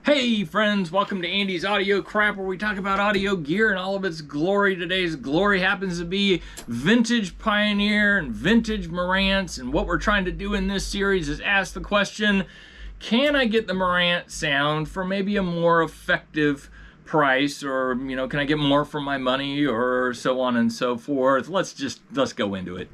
Hey friends, welcome to Andy's Audio Crap, where we talk about audio gear and all of its glory. Today's glory happens to be vintage Pioneer and vintage Marantz, and what we're trying to do in this series is ask the question, can I get the Marantz sound for maybe a more effective price, or can I get more for my money, or so on and so forth. Let's go into it.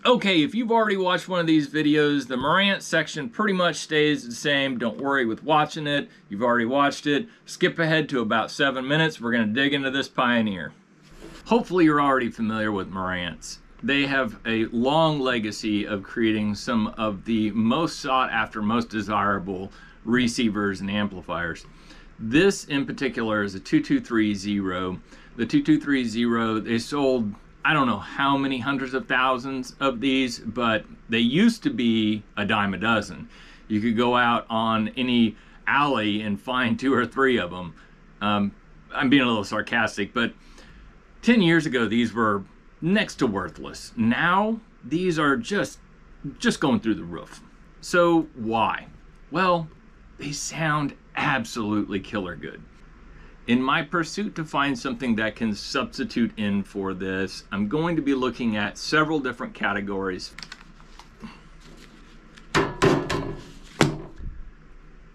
Okay, if you've already watched one of these videos, the Marantz section pretty much stays the same. Don't worry with watching it. You've already watched it. Skip ahead to about 7 minutes. We're going to dig into this Pioneer. Hopefully you're already familiar with Marantz. They have a long legacy of creating some of the most sought after, most desirable receivers and amplifiers. This in particular is a 2230. The 2230, they sold I don't know how many hundreds of thousands of these, but they used to be a dime a dozen. You could go out on any alley and find 2 or 3 of them. I'm being a little sarcastic, but 10 years ago, these were next to worthless. Now, these are just going through the roof. So why? Well, they sound absolutely killer good. In my pursuit to find something that can substitute in for this, I'm going to be looking at several different categories.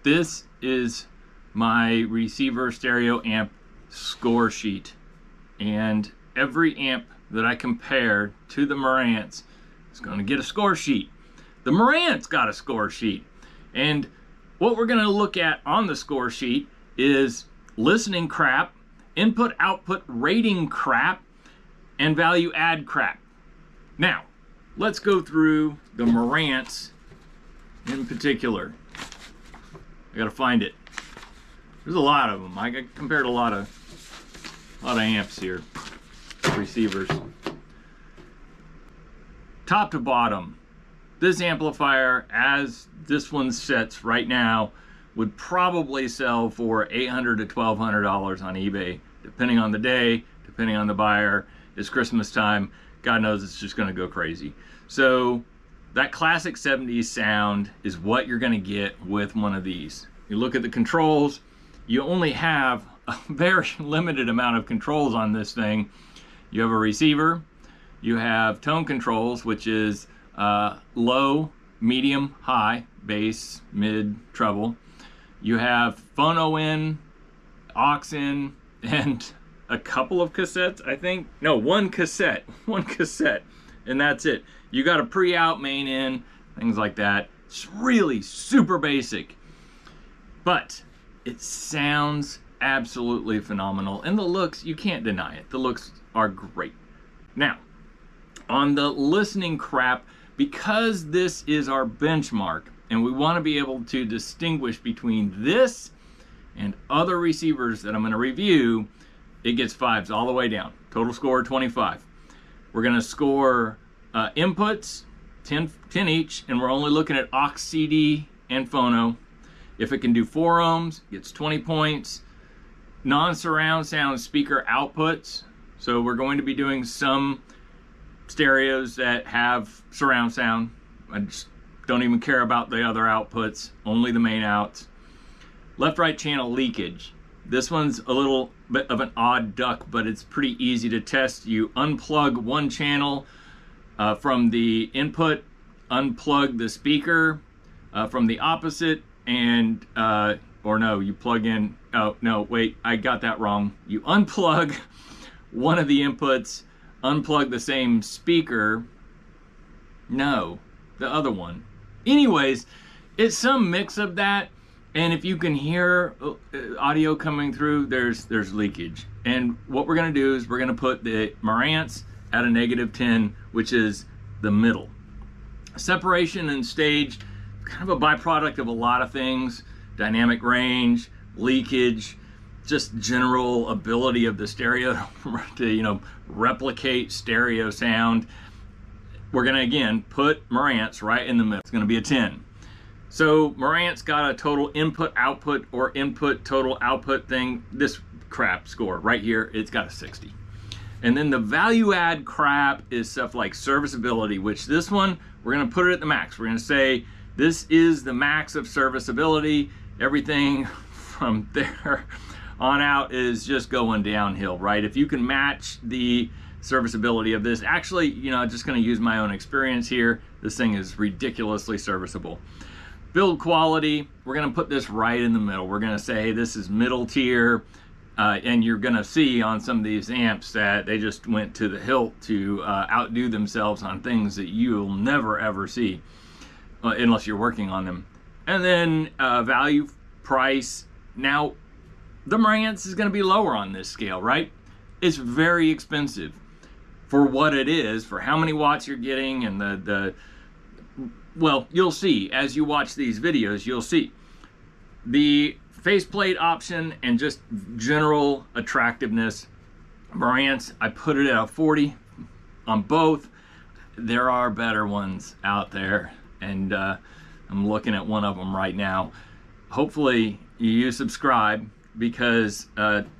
This is my receiver stereo amp score sheet, and every amp that I compare to the Marantz is going to get a score sheet. The Marantz got a score sheet, and what we're going to look at on the score sheet is listening crap, input output rating crap, and value add crap. Now, let's go through the Marantz in particular. I gotta find it. There's a lot of them. I compared a lot of amps here, receivers. Top to bottom, this amplifier, as this one sits right now, would probably sell for $800 to $1,200 on eBay, depending on the day, depending on the buyer. It's Christmas time. God knows it's just going to go crazy. So that classic 70s sound is what you're going to get with one of these. You look at the controls, you only have a very limited amount of controls on this thing. You have a receiver, you have tone controls, which is low, medium, high, bass, mid, treble. You have phono in, aux in, and a couple of cassettes, I think. No, one cassette, and that's it. You got a pre-out main in, things like that. It's really super basic, but it sounds absolutely phenomenal. And the looks, you can't deny it. The looks are great. Now, on the listening crap, because this is our benchmark, and we want to be able to distinguish between this and other receivers that I'm going to review, it gets 5s all the way down. Total score 25. We're going to score inputs, 10 each, and we're only looking at aux, CD, and phono. If it can do 4 ohms, it gets 20 points. Non-surround sound speaker outputs. So we're going to be doing some stereos that have surround sound. I just don't even care about the other outputs, only the main outs. Left-right channel leakage. This one's a little bit of an odd duck, but it's pretty easy to test. You unplug one channel from the input, unplug the speaker from the opposite, and, or no, you plug in, oh, no, wait, I got that wrong. You unplug one of the inputs, unplug the same speaker, no, the other one. Anyways, it's some mix of that, and if you can hear audio coming through, there's leakage. And what we're going to do is we're going to put the Marantz at a -10, which is the middle. Separation and stage, kind of a byproduct of a lot of things. Dynamic range, leakage, just general ability of the stereo to replicate stereo sound. We're going to, again, put Marantz right in the middle. It's going to be a 10. So Marantz got a total input output or input total output thing. This crap score right here, it's got a 60. And then the value add crap is stuff like serviceability, which this one, we're gonna put it at the max. We're gonna say, this is the max of serviceability. Everything from there on out is just going downhill, right? If you can match the serviceability of this, actually, you know, just gonna use my own experience here. This thing is ridiculously serviceable. Build quality, we're gonna put this right in the middle. We're gonna say this is middle tier, and you're gonna see on some of these amps that they just went to the hilt to outdo themselves on things that you'll never ever see unless you're working on them. And then value, price. Now, the Marantz is gonna be lower on this scale, right? It's very expensive for what it is, for how many watts you're getting, and well, you'll see as you watch these videos, you'll see the faceplate option and just general attractiveness. Marantz, I put it at a 40 on both. There are better ones out there, and I'm looking at one of them right now. Hopefully you subscribe, because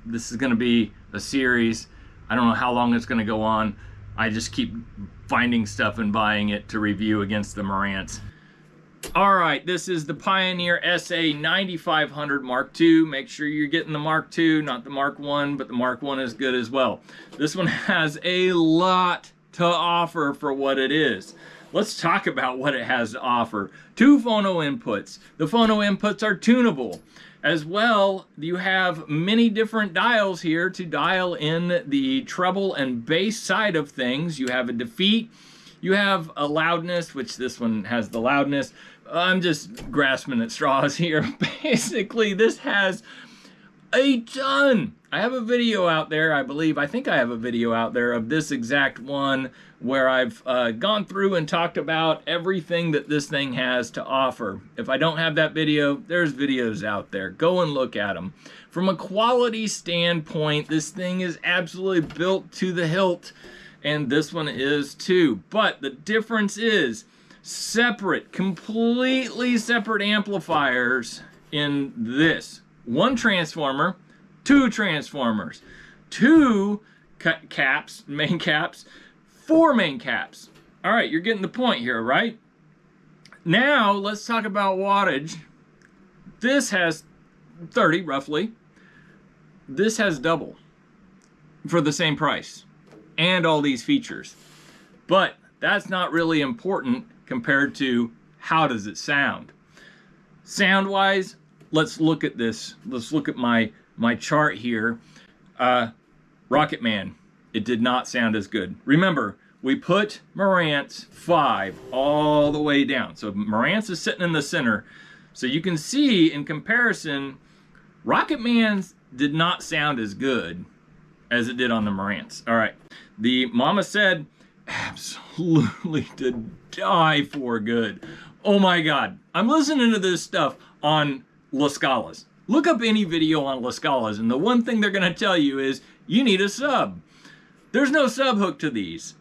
this is going to be a series. I don't know how long it's going to go on. I just keep finding stuff and buying it to review against the Marantz. All right, this is the Pioneer SA-9500 Mark II. Make sure you're getting the Mark II, not the Mark I, but the Mark I is good as well. This one has a lot to offer for what it is. Let's talk about what it has to offer. 2 phono inputs. The phono inputs are tunable. As well, you have many different dials here to dial in the treble and bass side of things. You have a defeat, you have a loudness, which this one has the loudness. I'm just grasping at straws here. Basically, this has a ton. I have a video out there, I think I have a video out there of this exact one where I've gone through and talked about everything that this thing has to offer. If I don't have that video, there's videos out there. Go and look at them. From a quality standpoint, this thing is absolutely built to the hilt, and this one is too. But the difference is separate, completely separate amplifiers in this. 1 transformer, 2 transformers, 2 caps, main caps, 4 main caps. All right, you're getting the point here, right? Now, let's talk about wattage. This has 30, roughly. This has double for the same price and all these features. But that's not really important compared to how does it sound. Sound-wise, let's look at this. Let's look at my chart here. Rocket Man, it did not sound as good. Remember, we put Marantz 5 all the way down. So Marantz is sitting in the center. So you can see in comparison, Rocket Man's did not sound as good as it did on the Marantz. All right, the Mama Said absolutely did die for good. Oh my God, I'm listening to this stuff on La Scalas. Look up any video on La Scalas, and the one thing they're gonna tell you is you need a sub. There's no sub hooked to these.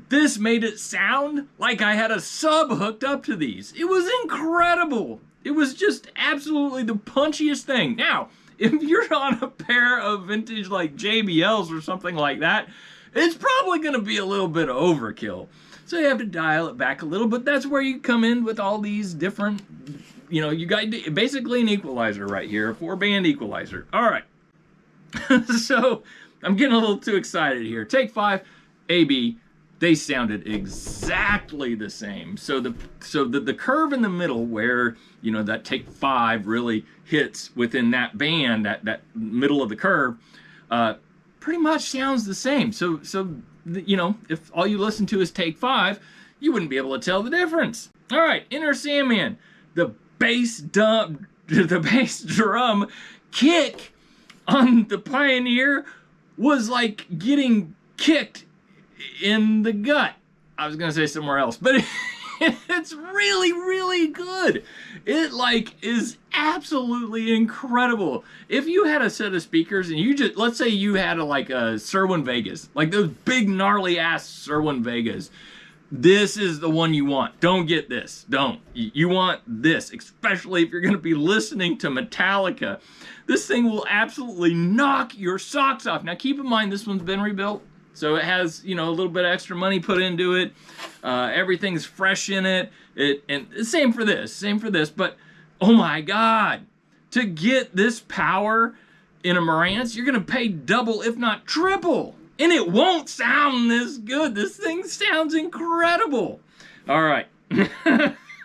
This made it sound like I had a sub hooked up to these. It was incredible. It was just absolutely the punchiest thing. Now, if you're on a pair of vintage like JBLs or something like that, it's probably gonna be a little bit of overkill. So you have to dial it back a little, but that's where you come in with all these different, you know, you got basically an equalizer right here, a 4-band equalizer. All right, so I'm getting a little too excited here. Take 5, AB, they sounded exactly the same. So the curve in the middle where, you know, that take 5 really hits within that band, that middle of the curve, pretty much sounds the same. So you know, if all you listen to is take 5, you wouldn't be able to tell the difference. All right, Inner Sandman, the bass drum kick on the Pioneer was like getting kicked in the gut. I was gonna say somewhere else, but it's really, really good. It like is absolutely incredible. If you had a set of speakers and you just, let's say you had a Sherwood Vegas, like those big gnarly ass Sherwood Vegas, this is the one you want. Don't get this. Don't. You want this, especially if you're going to be listening to Metallica. This thing will absolutely knock your socks off. Now keep in mind this one's been rebuilt. So it has, you know, a little bit of extra money put into it. Everything's fresh in it. And same for this. But oh my God, to get this power in a Marantz, you're gonna pay double, if not triple. And it won't sound this good. This thing sounds incredible. All right.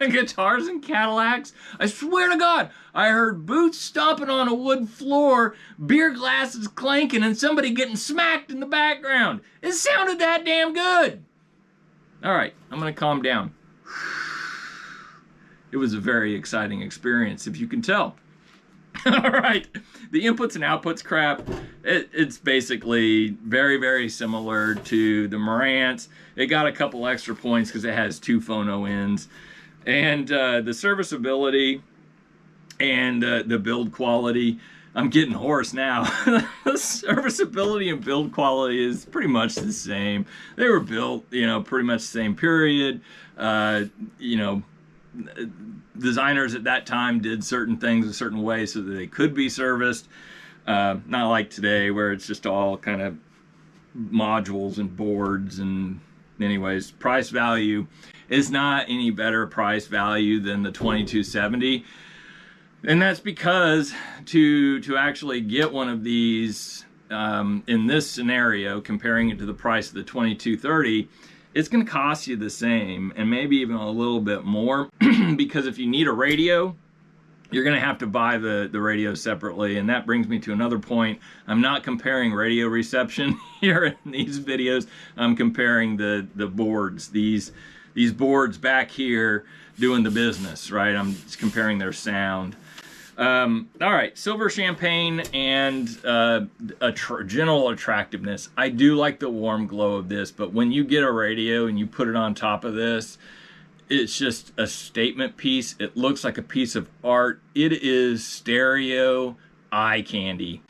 Guitars and Cadillacs. I swear to God, I heard boots stomping on a wood floor, beer glasses clanking, and somebody getting smacked in the background. It sounded that damn good. All right, I'm gonna calm down. It was a very exciting experience, if you can tell. All right, the inputs and outputs crap, it's basically very, very similar to the Marantz. It got a couple extra points because it has 2 phono ends. And the serviceability and the build quality, I'm getting hoarse now. The serviceability and build quality is pretty much the same. They were built, you know, pretty much the same period. You know, designers at that time did certain things a certain way so that they could be serviced. Not like today where it's just all kind of modules and boards. And anyways, price value is not any better price value than the 2270. And that's because to actually get one of these in this scenario, comparing it to the price of the 2230, it's going to cost you the same and maybe even a little bit more because if you need a radio, you're going to have to buy the radio separately. And that brings me to another point. I'm not comparing radio reception here in these videos. I'm comparing the boards. These boards back here doing the business, right? I'm just comparing their sound. All right, silver champagne and general attractiveness. I do like the warm glow of this, but when you get a radio and you put it on top of this, it's just a statement piece. It looks like a piece of art. It is stereo eye candy.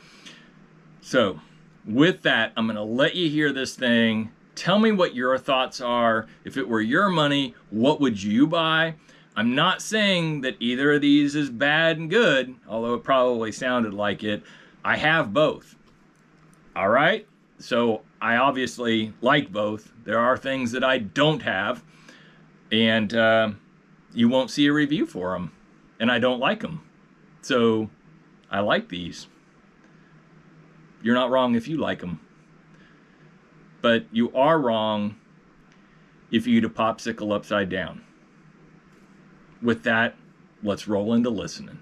So with that, I'm gonna let you hear this thing. Tell me what your thoughts are. If it were your money, what would you buy? I'm not saying that either of these is bad and good, although it probably sounded like it. I have both. All right? So I obviously like both. There are things that I don't have, and you won't see a review for them, and I don't like them. So I like these. You're not wrong if you like them. But you are wrong if you eat a popsicle upside down. With that, let's roll into listening.